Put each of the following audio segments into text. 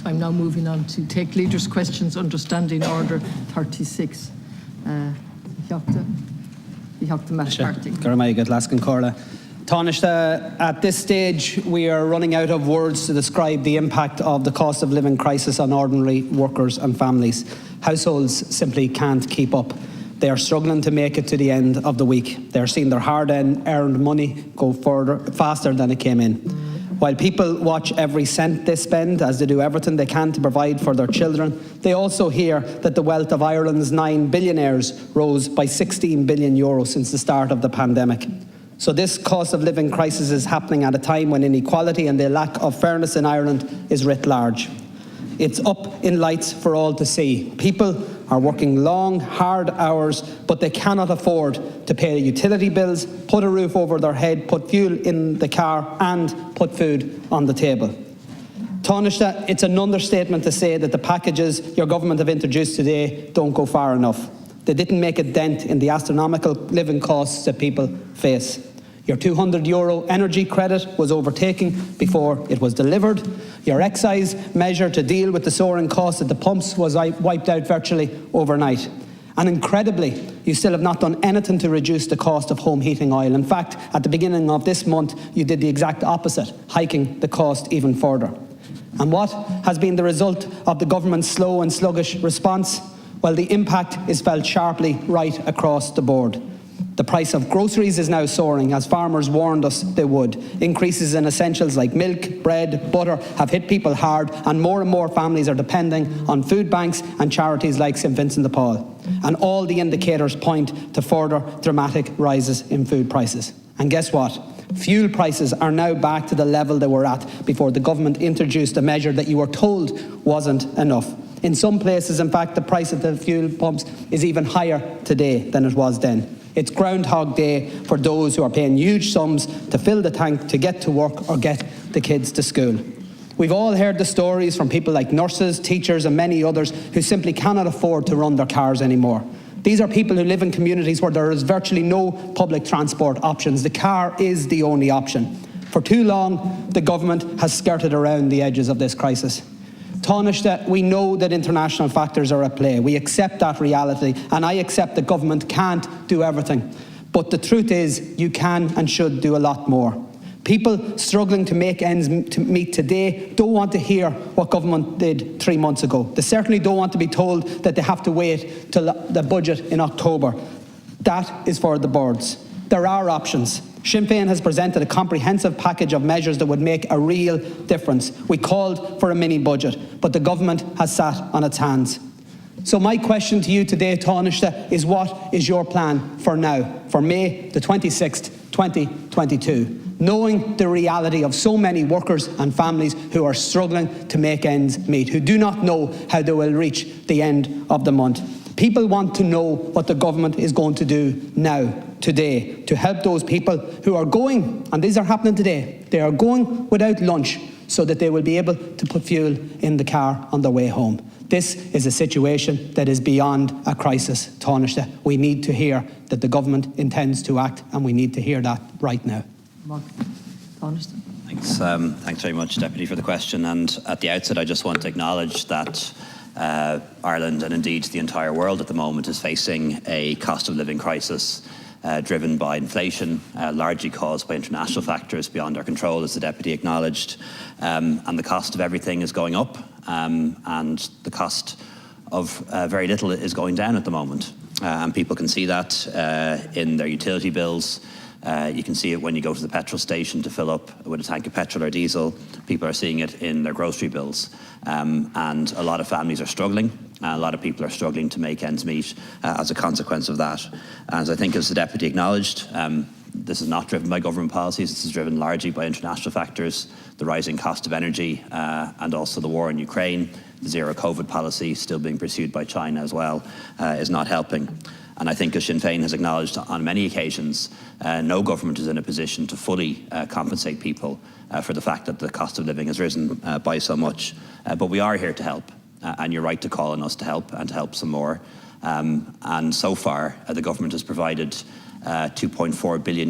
I'm now moving on to take leaders' questions under Standing Order 36. Carthy. Taoiseach, at this stage we are running out of words to describe the impact of the cost of living crisis on ordinary workers and families. Households simply can't keep up. They are struggling to make it to the end of the week. They are seeing their hard-earned money go faster than it came in. While people watch every cent they spend as they do everything they can to provide for their children, they also hear that the wealth of Ireland's 9 billionaires rose by €16 billion since the start of the pandemic. So this cost of living crisis is happening at a time when inequality and the lack of fairness in Ireland is writ large. It's up in lights for all to see. People are working long, hard hours, but they cannot afford to pay utility bills, put a roof over their head, put fuel in the car and put food on the table. Taoiseach, it's an understatement to say that the packages your government have introduced today don't go far enough. They didn't make a dent in the astronomical living costs that people face. Your €200 energy credit was overtaken before it was delivered. Your excise measure to deal with the soaring costs at the pumps was wiped out virtually overnight. And incredibly, you still have not done anything to reduce the cost of home heating oil. In fact, at the beginning of this month, you did the exact opposite, hiking the cost even further. And what has been the result of the government's slow and sluggish response? Well, the impact is felt sharply right across the board. The price of groceries is now soaring, as farmers warned us they would. Increases in essentials like milk, bread, butter have hit people hard, and more families are depending on food banks and charities like St Vincent de Paul. And all the indicators point to further dramatic rises in food prices. And guess what? Fuel prices are now back to the level they were at before the government introduced a measure that you were told wasn't enough. In some places, in fact, the price at the fuel pumps is even higher today than it was then. It's Groundhog Day for those who are paying huge sums to fill the tank to get to work or get the kids to school. We've all heard the stories from people like nurses, teachers and many others who simply cannot afford to run their cars anymore. These are people who live in communities where there is virtually no public transport options. The car is the only option. For too long, the government has skirted around the edges of this crisis. Taoiseach, we know that international factors are at play. We accept that reality, and I accept the government can't do everything. But the truth is, you can and should do a lot more. People struggling to make ends meet today don't want to hear what government did 3 months ago. They certainly don't want to be told that they have to wait till the budget in October. That is for the birds. There are options. Sinn Féin has presented a comprehensive package of measures that would make a real difference. We called for a mini-budget, but the government has sat on its hands. So my question to you today, Taoiseach, is what is your plan for now, for May the 26th, 2022, knowing the reality of so many workers and families who are struggling to make ends meet, who do not know how they will reach the end of the month. People want to know what the government is going to do now, today, to help those people who are going, and these are happening today, they are going without lunch so that they will be able to put fuel in the car on their way home. This is a situation that is beyond a crisis, Taoiseach. We need to hear that the government intends to act, and we need to hear that right now. Thanks very much, Deputy, for the question. And at the outset, I just want to acknowledge that Ireland and indeed the entire world at the moment is facing a cost of living crisis driven by inflation, largely caused by international factors beyond our control, as the Deputy acknowledged. And the cost of everything is going up, and the cost of very little is going down at the moment. And people can see that in their utility bills. You can see it when you go to the petrol station to fill up with a tank of petrol or diesel. People are seeing it in their grocery bills. And a lot of families are struggling. A lot of people are struggling to make ends meet as a consequence of that. As I think as the Deputy acknowledged, this is not driven by government policies. This is driven largely by international factors, the rising cost of energy and also the war in Ukraine. The zero COVID policy still being pursued by China as well is not helping. And I think, as Sinn Féin has acknowledged on many occasions, no government is in a position to fully compensate people for the fact that the cost of living has risen by so much. But we are here to help, and you're right to call on us to help and to help some more. And so far, the government has provided €2.4 billion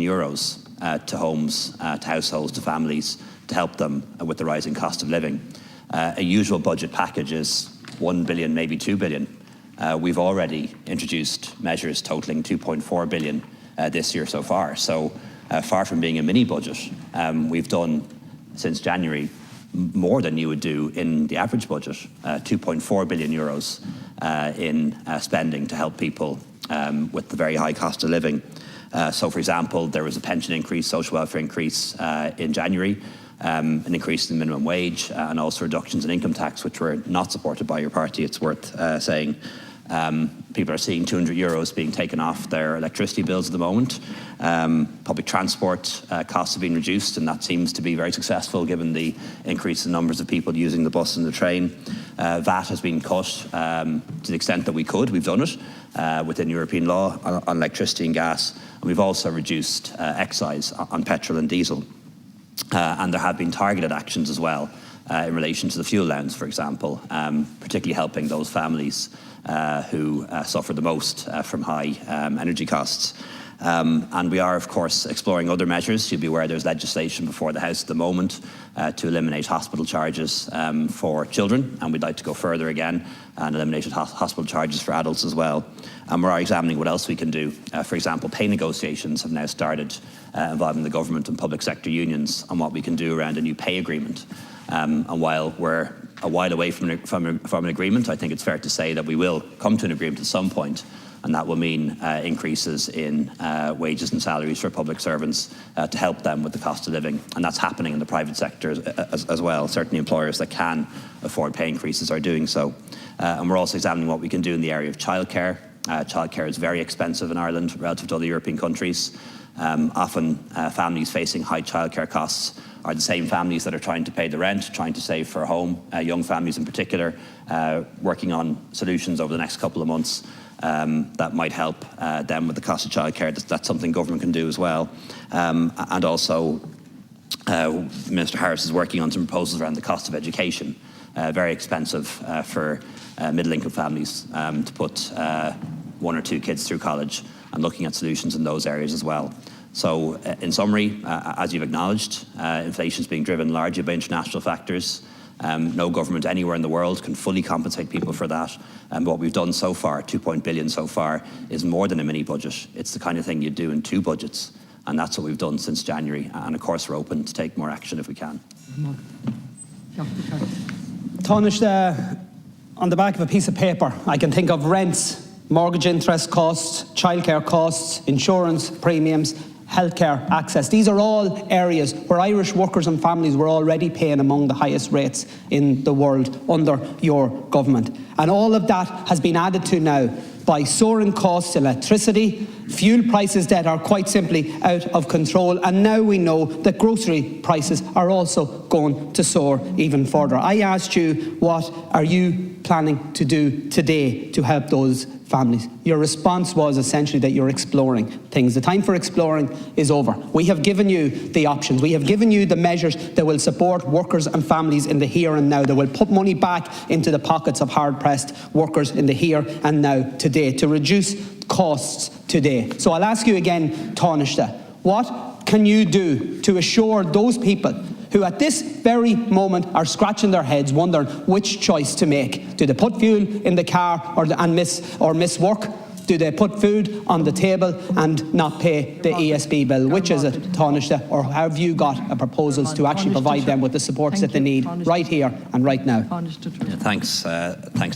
to homes, to households, to families, to help them with the rising cost of living. A usual budget package is 1 billion, maybe 2 billion. We've already introduced measures totaling 2.4 billion this year so far. So far from being a mini budget, we've done since January more than you would do in the average budget, 2.4 billion euros in spending to help people with the very high cost of living. So, for example, there was a pension increase, social welfare increase in January, an increase in the minimum wage, and also reductions in income tax, which were not supported by your party, it's worth saying. People are seeing 200 euros being taken off their electricity bills at the moment. Public transport costs have been reduced, and that seems to be very successful given the increase in numbers of people using the bus and the train. VAT has been cut to the extent that we could. We've done it within European law on electricity and gas. And we've also reduced excise on petrol and diesel. And there have been targeted actions as well in relation to the fuel allowance, for example, particularly helping those families who suffer the most from high energy costs. And we are, of course, exploring other measures. You'll be aware there's legislation before the House at the moment to eliminate hospital charges for children, and we'd like to go further again and eliminate hospital charges for adults as well. And we're examining what else we can do. For example, pay negotiations have now started involving the government and public sector unions on what we can do around a new pay agreement. And while we're a while away from an agreement, I think it's fair to say that we will come to an agreement at some point, and that will mean increases in wages and salaries for public servants to help them with the cost of living. And that's happening in the private sector as well. Certainly employers that can afford pay increases are doing so. And we're also examining what we can do in the area of childcare. Childcare is very expensive in Ireland relative to other European countries. Often families facing high childcare costs are the same families that are trying to pay the rent, trying to save for a home, young families in particular, working on solutions over the next couple of months that might help them with the cost of childcare. That's something government can do as well. And also, Minister Harris is working on some proposals around the cost of education. Very expensive for middle-income families to put 1 or 2 kids through college, and looking at solutions in those areas as well. So, in summary, as you've acknowledged, inflation is being driven largely by international factors. No government anywhere in the world can fully compensate people for that. And what we've done so far, 2 billion so far, is more than a mini budget. It's the kind of thing you do in 2 budgets. And that's what we've done since January. And of course, we're open to take more action if we can. Taoiseach, on the back of a piece of paper, I can think of rents, mortgage interest costs, childcare costs, insurance premiums, healthcare access. These are all areas where Irish workers and families were already paying among the highest rates in the world under your government. And all of that has been added to now by soaring costs, electricity, fuel prices that are quite simply out of control, and now we know that grocery prices are also going to soar even further. I asked you, what are you planning to do today to help those families? Your response was essentially that you're exploring things. The time for exploring is over. We have given you the options. We have given you the measures that will support workers and families in the here and now, that will put money back into the pockets of hard-pressed workers in the here and now today, to reduce costs today. So I'll ask you again, Taoiseach, what can you do to assure those people who at this very moment are scratching their heads wondering which choice to make? Do they put fuel in the car and miss work? Do they put food on the table and not pay the ESB bill? Which is it, Taoiseach? Or have you got proposals to actually provide them with the supports that they need right here and right now? Yeah, thanks,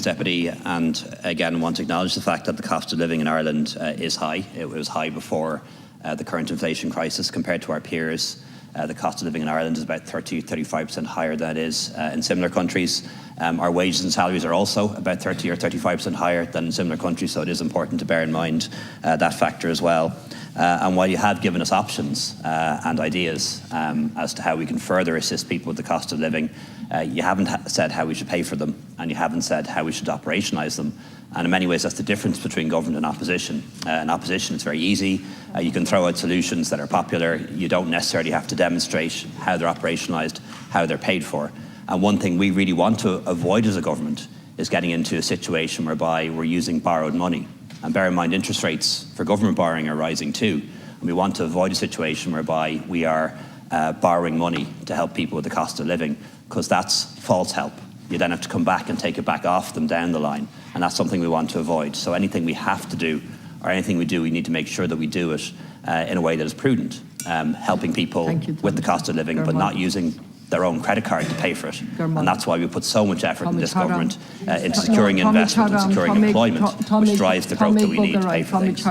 Deputy. And again, I want to acknowledge the fact that the cost of living in Ireland is high. It was high before the current inflation crisis. Compared to our peers, the cost of living in Ireland is about 35% higher than it is in similar countries. Our wages and salaries are also about 30 or 35% higher than in similar countries, so it is important to bear in mind that factor as well. And while you have given us options and ideas as to how we can further assist people with the cost of living, you haven't said how we should pay for them, and you haven't said how we should operationalise them. And in many ways, that's the difference between government and opposition. In opposition, it's very easy. You can throw out solutions that are popular. You don't necessarily have to demonstrate how they're operationalised, how they're paid for. And one thing we really want to avoid as a government is getting into a situation whereby we're using borrowed money. And bear in mind, interest rates for government borrowing are rising too. And we want to avoid a situation whereby we are borrowing money to help people with the cost of living. because that's false help. You then have to come back and take it back off them down the line, and that's something we want to avoid. So anything we have to do, or anything we do, we need to make sure that we do it in a way that is prudent, helping people with the cost of living, but not using their own credit card to pay for it. And that's why we put so much effort in this government in securing investment and securing employment, which drives the growth that we need to pay for things.